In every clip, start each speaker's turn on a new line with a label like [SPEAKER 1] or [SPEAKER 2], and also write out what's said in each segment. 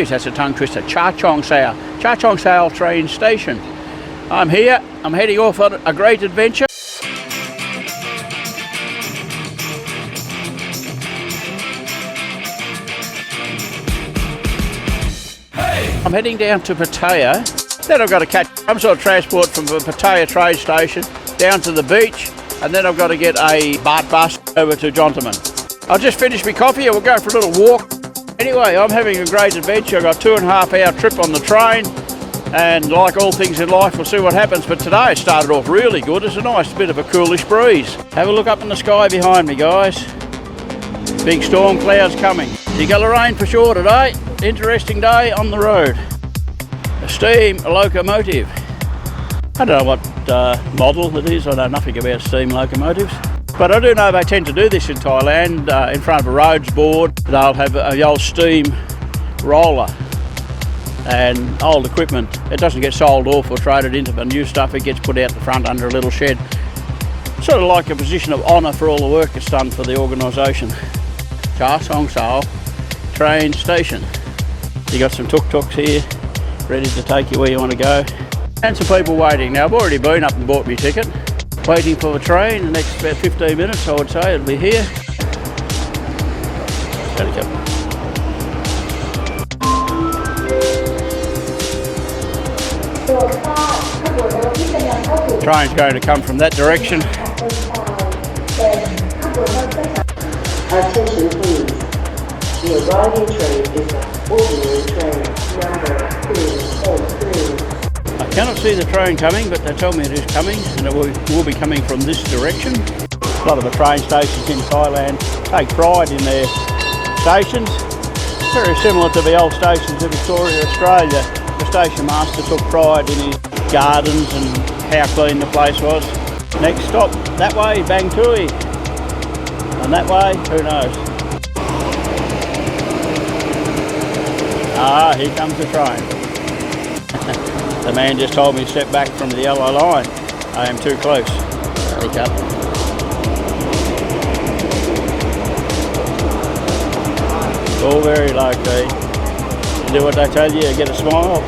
[SPEAKER 1] that's a tongue twister, Cha Chong Sao train station. I'm here, I'm heading off on a great adventure. I'm heading down to Pattaya, then I've got to catch some sort of transport from the Pattaya train station down to the beach, and then I've got to get a BART bus over to Jontaman. I'll just finish my coffee and we'll go for a little walk. Anyway, I'm having a great adventure. I've got a 2.5 hour trip on the train, and like all things in life, we'll see what happens. But today it started off really good. It's a nice bit of a coolish breeze. Have a look up in the sky behind me, guys. Big storm clouds coming. You got the rain for sure today. Interesting day on the road. A steam locomotive. I don't know what model it is. I know nothing about steam locomotives. But I do know they tend to do this in Thailand. In front of a roads board, they'll have the old steam roller and old equipment. It doesn't get sold off or traded into the new stuff. It gets put out the front under a little shed. Sort of like a position of honour for all the work that's done for the organisation. Cha Chong Sao train station. You got some tuk-tuks here, ready to take you where you want to go. And some people waiting. Now I've already been up and bought my ticket. Waiting for the train. The next about 15 minutes I would say it'll be here. Gotta go. Train's going to come from that direction.
[SPEAKER 2] Attention please. The arriving train is an ordinary train number 343.
[SPEAKER 1] I cannot see the train coming, but they tell me it is coming, and it will be coming from this direction. A lot of the train stations in Thailand take pride in their stations. Very similar to the old stations of Victoria, Australia. The station master took pride in his gardens and how clean the place was. Next stop, that way, Bangkok. And that way, who knows? Ah, here comes the train. The man just told me to step back from the yellow line. I am too close. There you go. It's all very low key. You do what they tell you, you get a smile.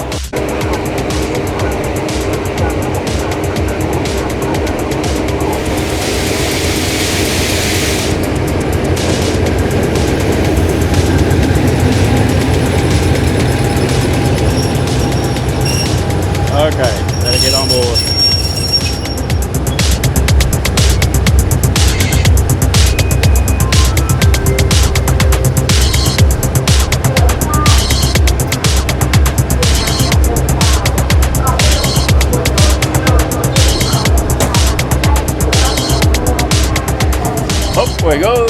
[SPEAKER 1] Okay, better get on board. Up we go.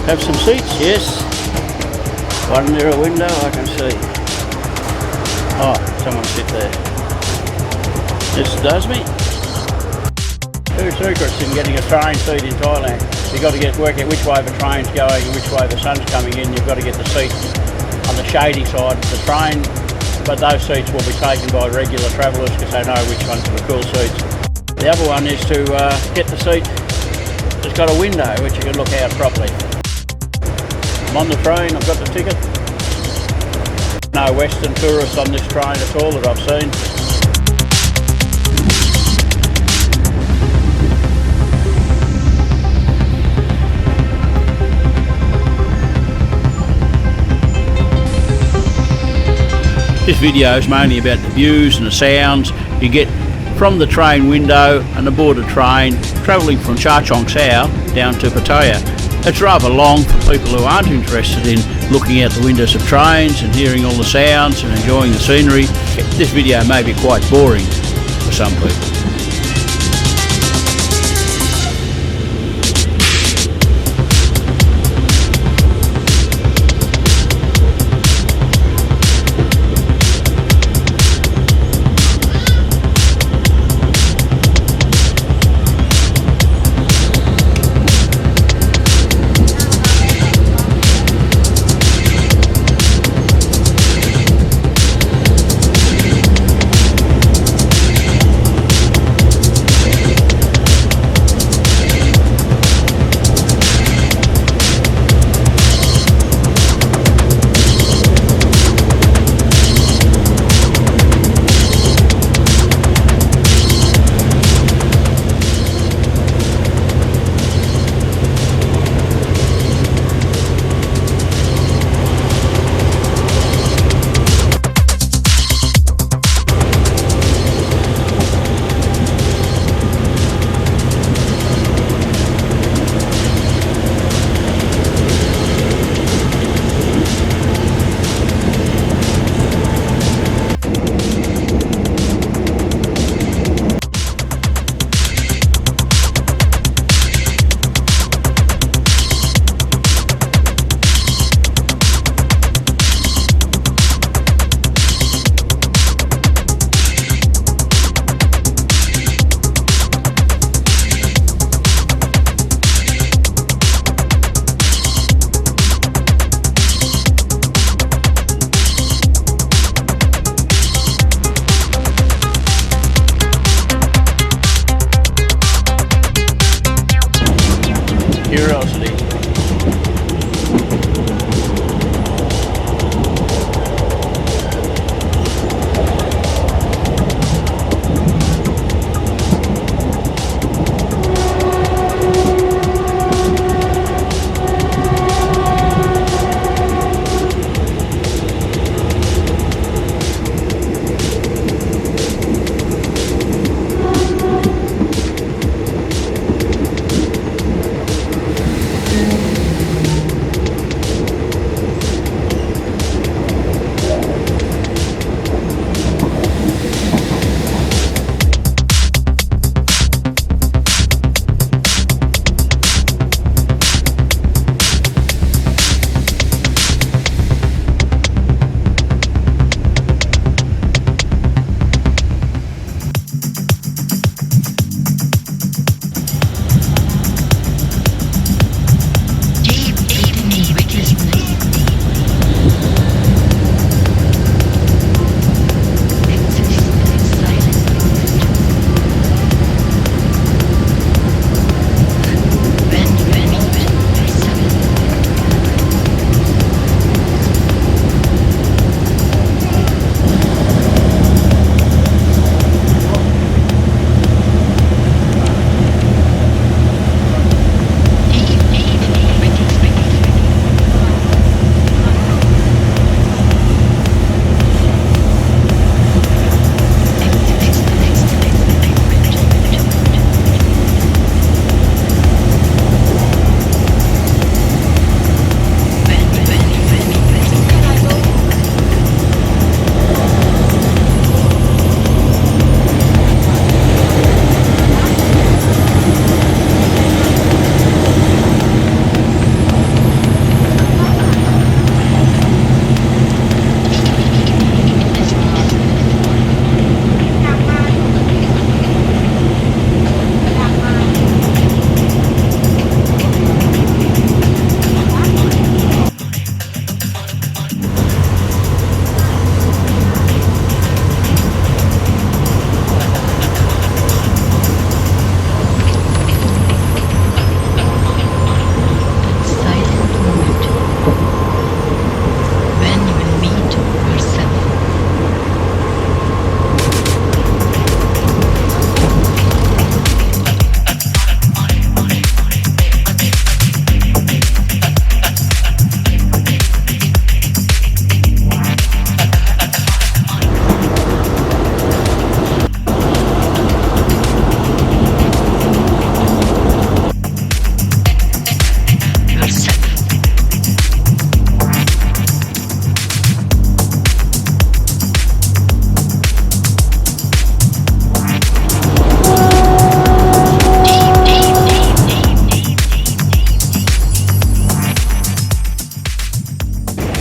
[SPEAKER 1] Have some seats, yes. One near a window I can see. Oh, someone sit there. This does me. Two secrets in getting a train seat in Thailand. You've got to work out which way the train's going and which way the sun's coming in. You've got to get the seat on the shady side of the train, but those seats will be taken by regular travellers because they know which ones are the cool seats. The other one is to get the seat that's got a window which you can look out properly. I'm on the train, I've got the ticket. No Western tourists on this train at all that I've seen. This video is mainly about the views and the sounds you get from the train window and aboard a train travelling from Cha Chong Sao down to Pattaya. It's rather long for people who aren't interested in looking out the windows of trains and hearing all the sounds and enjoying the scenery. This video may be quite boring for some people.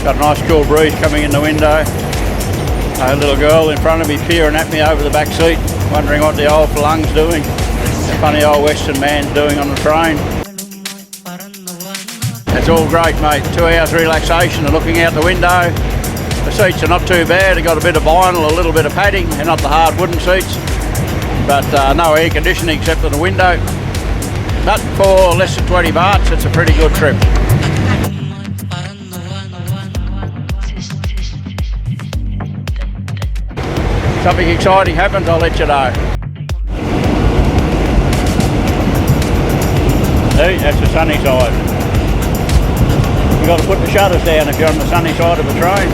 [SPEAKER 1] Got a nice cool breeze coming in the window. A little girl in front of me peering at me over the back seat, wondering what the old flung's doing. The funny old Western man's doing on the train. It's all great, mate. 2 hours relaxation and looking out the window. The seats are not too bad. They've got a bit of vinyl, a little bit of padding. They're not the hard wooden seats, but no air conditioning except in the window. But for less than 20 bahts, it's a pretty good trip. Something exciting happens, I'll let you know. See, that's the sunny side. You've got to put the shutters down if you're on the sunny side of the train.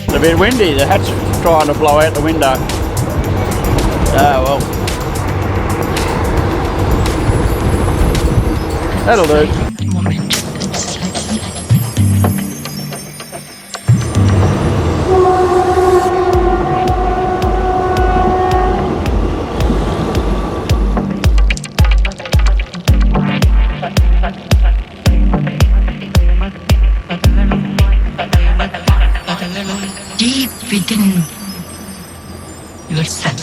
[SPEAKER 1] It's a bit windy, the hat's trying to blow out the window. Ah, well. That'll do.
[SPEAKER 3] Deep within yourself.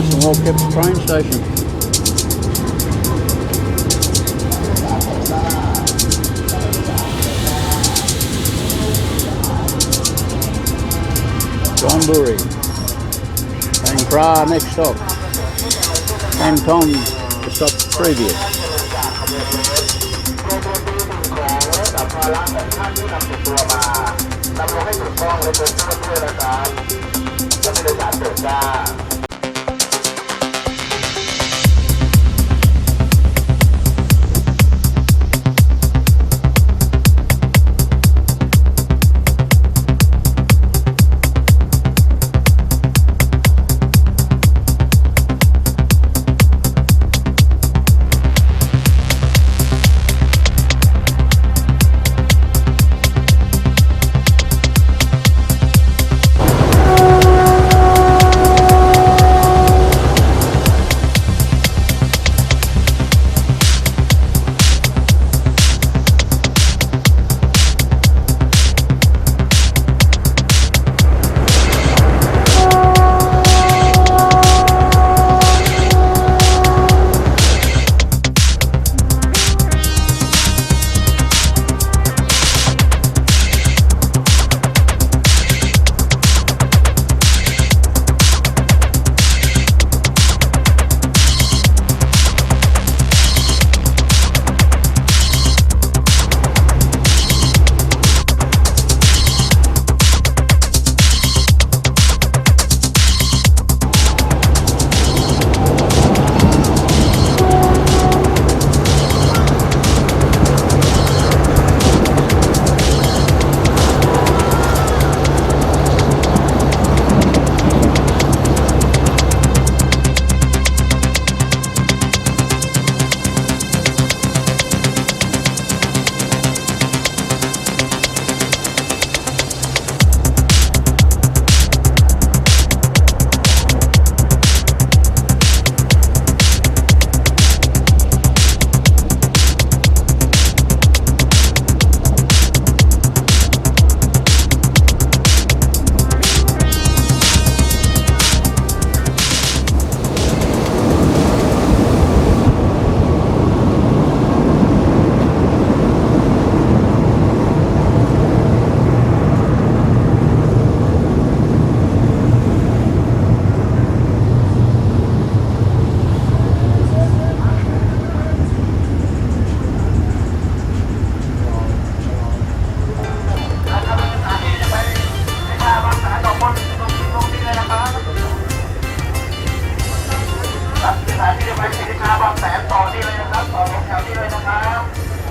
[SPEAKER 1] nice and well kept train station. Donburi. And Pra next stop. Canton the stop previous.
[SPEAKER 4] ภาระของท่านที่นำติดตัวมาดำรงให้ถูกต้องและเป็นผู้ช่วยนะครับจะไม่ได้สารเกิดจ้า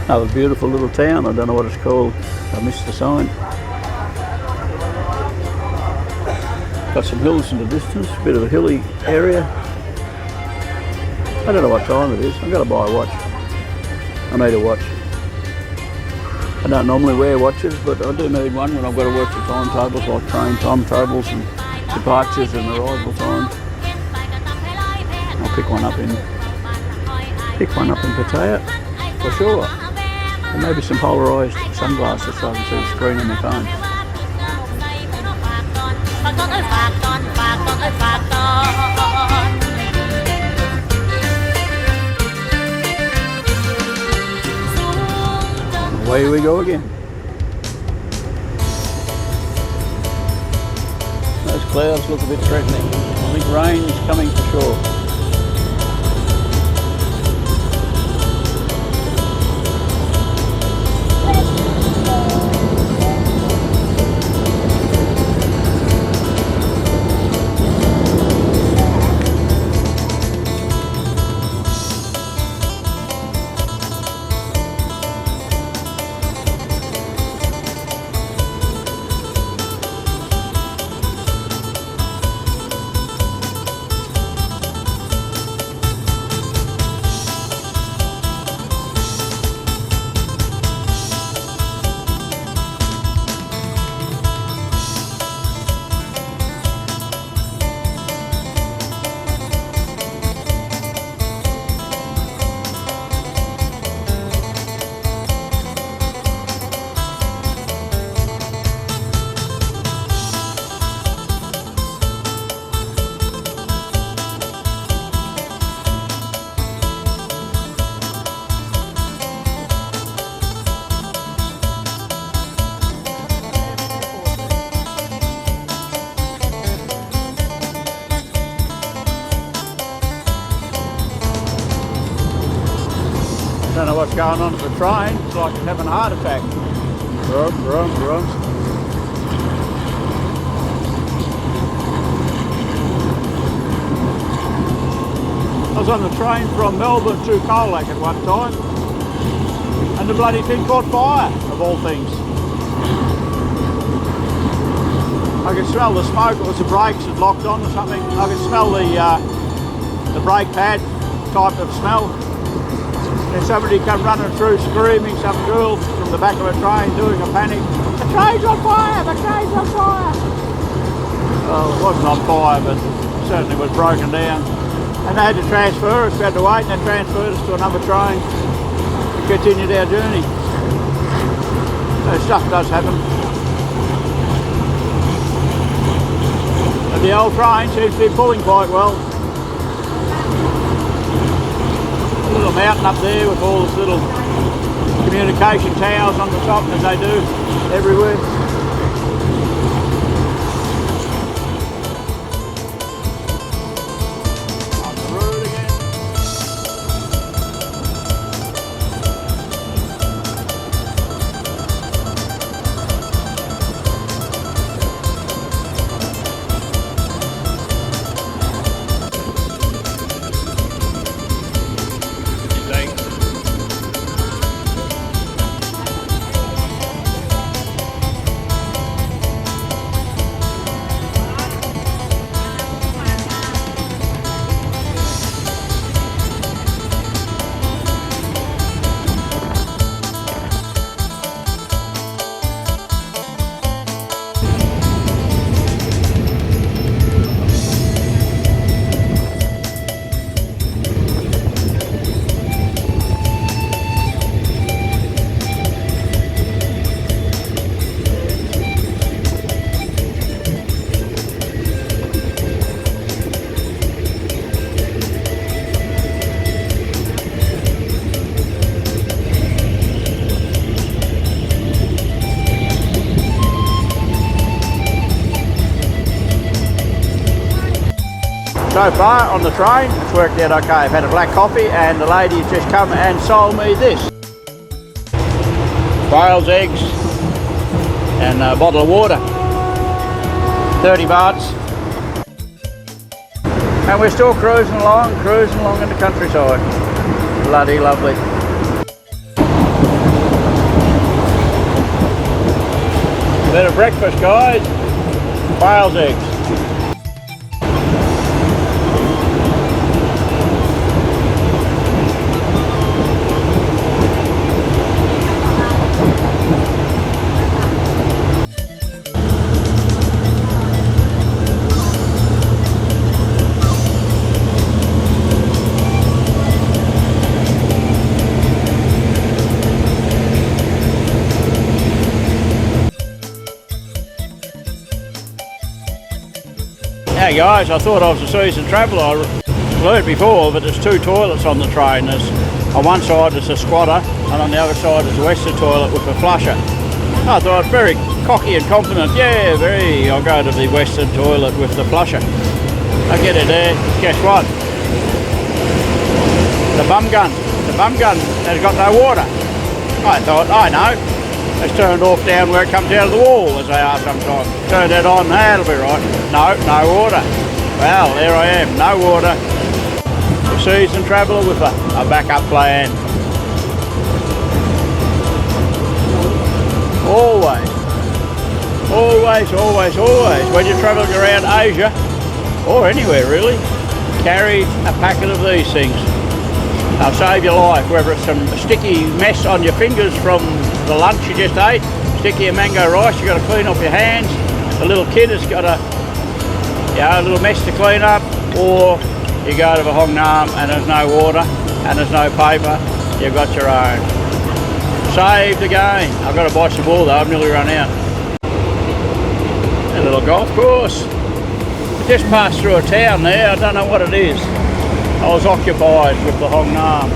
[SPEAKER 1] Oh, a beautiful little town. I don't know what it's called. I missed the sign. Got some hills in the distance, a bit of a hilly area. I don't know what time it is. I've got to buy a watch. I need a watch. I don't normally wear watches, but I do need one when I've got to work the timetables, like train timetables and departures and arrival times. I'll pick one up in Pattaya for sure. And maybe some polarised sunglasses so I can see the screen on my phone. Away we go again. Those clouds look a bit threatening. I think rain is coming for sure. don't know what's going on at the train. It's like it's having a heart attack. Vroom, vroom, vroom. I was on the train from Melbourne to Colac at one time, and the bloody thing caught fire, of all things. I could smell the smoke. It was the brakes had locked on or something. I could smell the brake pad type of smell. And somebody come running through screaming, some girl from the back of a train doing a panic. The train's on fire! The train's on fire! Well, it wasn't on fire, but it certainly was broken down. And they had to transfer us. We had to wait, and they transferred us to another train and continued our journey. So stuff does happen. But the old train seems to be pulling quite well. A little mountain up there with all these little communication towers on the top, as they do everywhere. On the road again. So far on the train, it's worked out okay. I've had a black coffee and the lady's just come and sold me this. Quail's eggs and a bottle of water. 30 bahts. And we're still cruising along in the countryside. Bloody lovely. Bit of breakfast, guys. Quail's eggs. Now guys, I thought I was a seasoned traveller. I learned before that there's two toilets on the train. There's, on one side there's a squatter and on the other side there's a western toilet with a flusher. I thought, very cocky and confident, yeah, I'll go to the western toilet with the flusher. I get in there, guess what? The bum gun has got no water. I thought, I know. It's turned off down where it comes out of the wall, as they are sometimes. Turn that on, that'll be right. No water. Well, there I am, no water. A seasoned traveller with a backup plan. Always. When you're travelling around Asia, or anywhere really, carry a packet of these things. They'll save your life, whether it's some sticky mess on your fingers from the lunch you just ate, sticky mango rice, you've got to clean off your hands, the little kid has got a little mess to clean up, or you go to the Hong Nam and there's no water and there's no paper, you've got your own. Saved again. I've got to buy some more though, I've nearly run out. A little golf course. Just passed through a town there, I don't know what it is. I was occupied with the Hong Nam.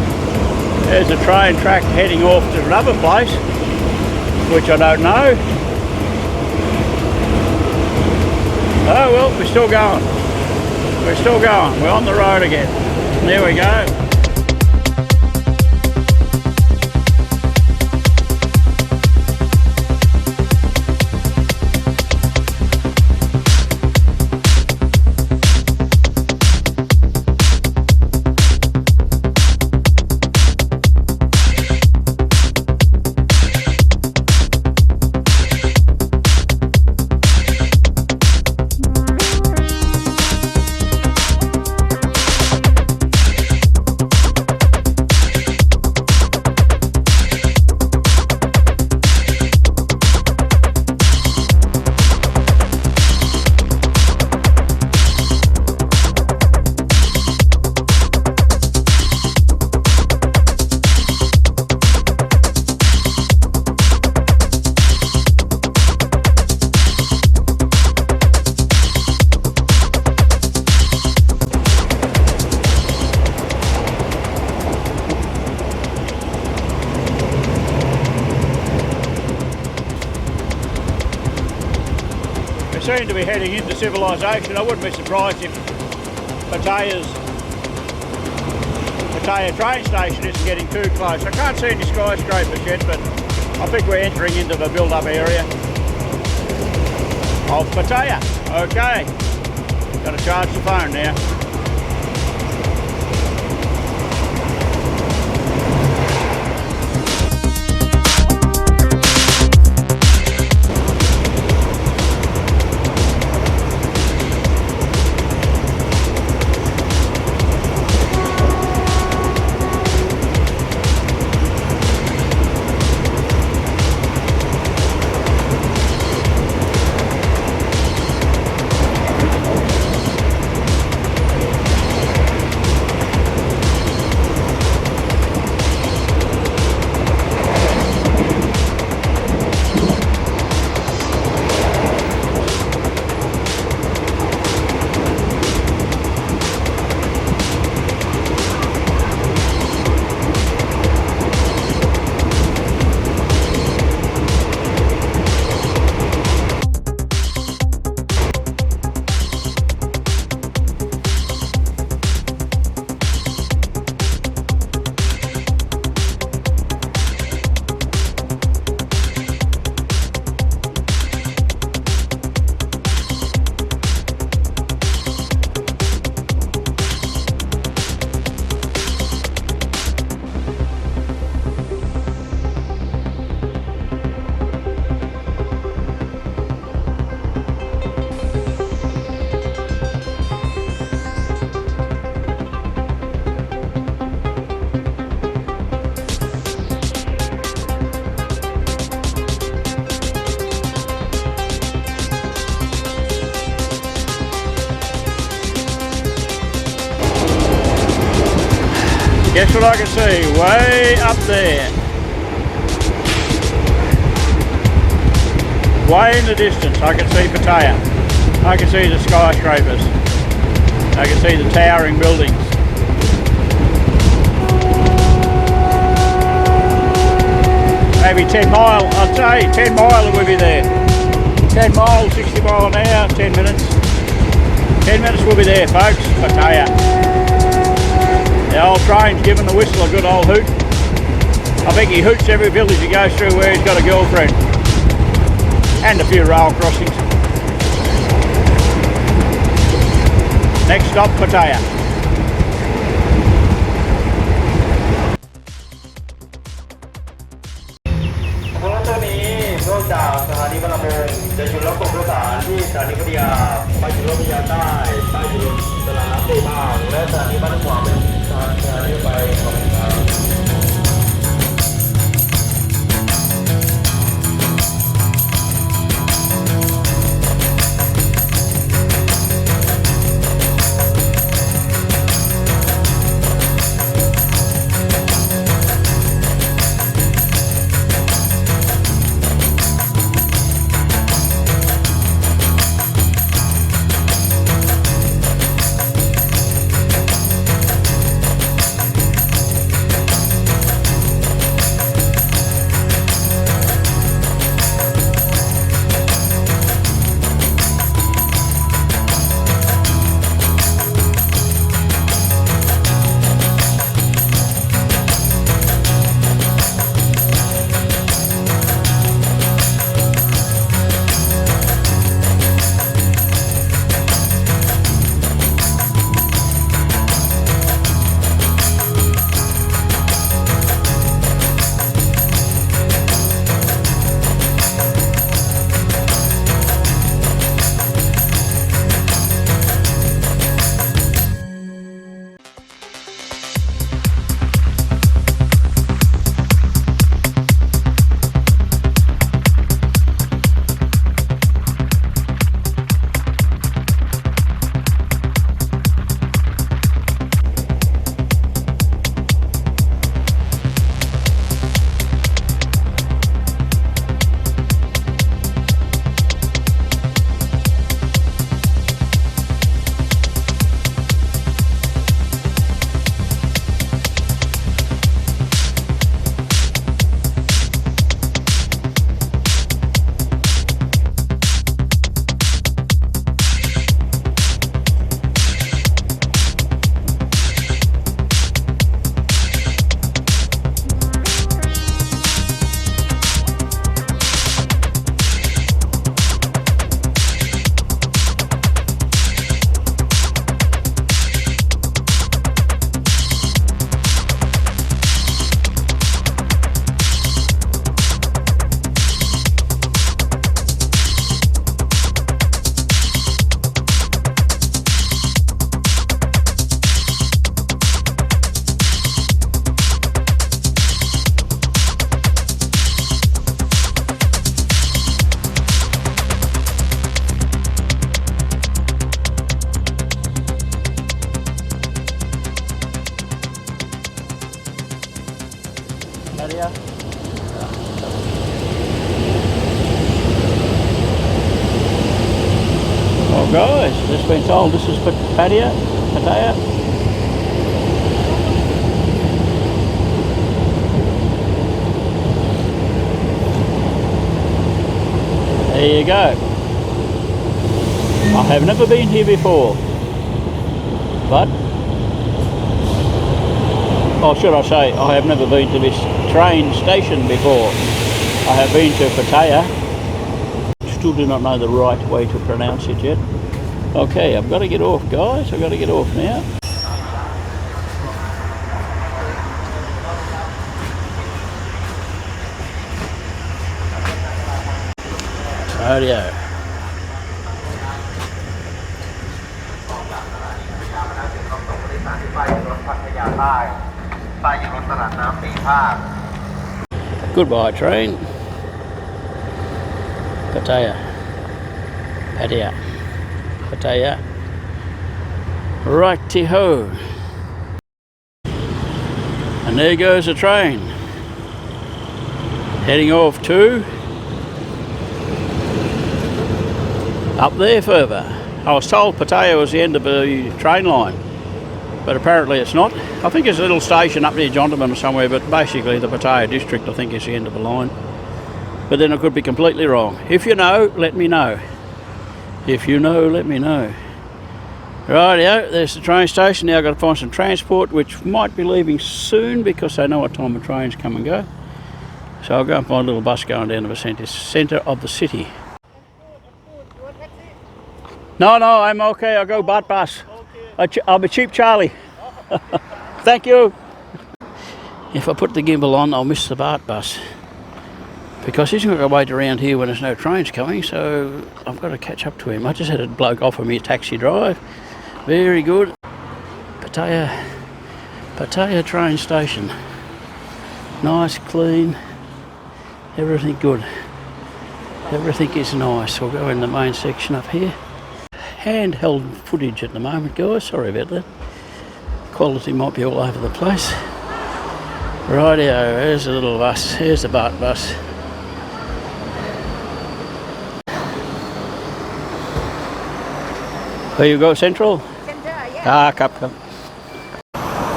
[SPEAKER 1] There's a train track heading off to another place, which I don't know. Oh well, we're still going. We're still going. We're on the road again. There we go. We seem to be heading into civilization. I wouldn't be surprised if Pattaya train station isn't getting too close. I can't see any skyscrapers yet, but I think we're entering into the build-up area of Pattaya. Okay, got to charge the phone now. Guess what I can see? Way up there. Way in the distance I can see Pattaya. I can see the skyscrapers. I can see the towering buildings. Maybe 10 mile, I'd say 10 mile we'll be there. 10 miles, 60 mile an hour, 10 minutes. 10 minutes we'll be there, folks, Pattaya. The old train's giving the whistle a good old hoot. I think he hoots every village he goes through where he's got a girlfriend. And a few rail crossings. Next stop, Pattaya.
[SPEAKER 4] รถตัวนี้นอกจากสถานีบางละมุงจะหยุดรับส่งผู้โดยสารที่สถานีพัทยาไปถึงรถพัทยาใต้ไปถึงสนามตีบ้างและสถานีบ้านขวางเป็นสถานีไปของ
[SPEAKER 1] Guys, just been told this is Pattaya. There you go. I have never been here before, but, or should I say, I have never been to this train station before. I have been to Pattaya. Still do not know the right way to pronounce it yet. Okay, I've got to get off, guys. I've got to get off now. Radio.
[SPEAKER 4] พัทยาใต้ใต้อยู่รถตลาดน้ำปีภาค
[SPEAKER 1] Goodbye, train. Pattaya. Righty-ho. And there goes the train. Heading off to up there further. I was told Pattaya was the end of the train line, but apparently it's not. I think there's a little station up near Jontaman or somewhere, but basically the Pattaya district I think is the end of the line. But then I could be completely wrong. If you know, let me know. If you know, let me know. Rightio, there's the train station. Now I've got to find some transport, which might be leaving soon because they know what time the trains come and go. So I'll go and find a little bus going down to the centre of the city. No, I'm okay. I'll go BART bus. I'm a cheap Charlie. Thank you. If I put the gimbal on, I'll miss the BART bus, because he's not going to wait around here when there's no trains coming, so I've got to catch up to him. I just had a bloke offer me a taxi drive. Very good. Pattaya train station. Nice, clean, everything good. Everything is nice. We'll go in the main section up here. Handheld footage at the moment, guys. Sorry about that. Quality might be all over the place. Rightio, there's a little bus. Here's the BART bus. Where you go, Central?
[SPEAKER 5] Centre, yeah.
[SPEAKER 1] Cup. A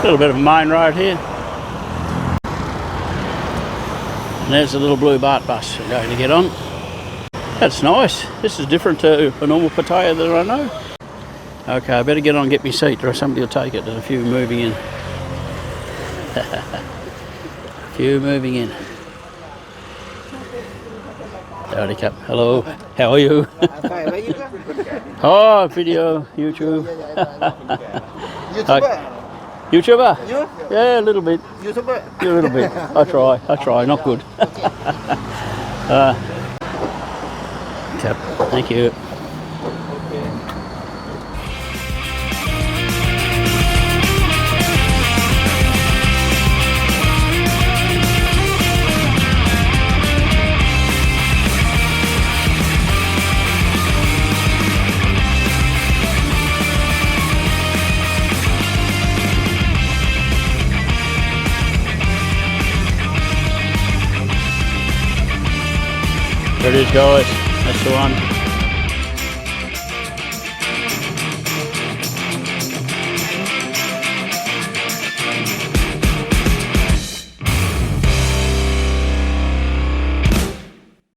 [SPEAKER 1] little bit of a main road here. And there's the little blue BART bus I'm going to get on. That's nice. This is different to a normal Pattaya that I know. Okay, I better get on and get my seat, or somebody will take it. There's a few moving in. Howdy, Cap. Hello. How are you? Oh, video, YouTube. YouTuber?
[SPEAKER 6] You?
[SPEAKER 1] Yeah, a little bit.
[SPEAKER 6] YouTuber?
[SPEAKER 1] Yeah, a little bit. I try. Not good. Cap. Thank you. There it is, guys. That's the one.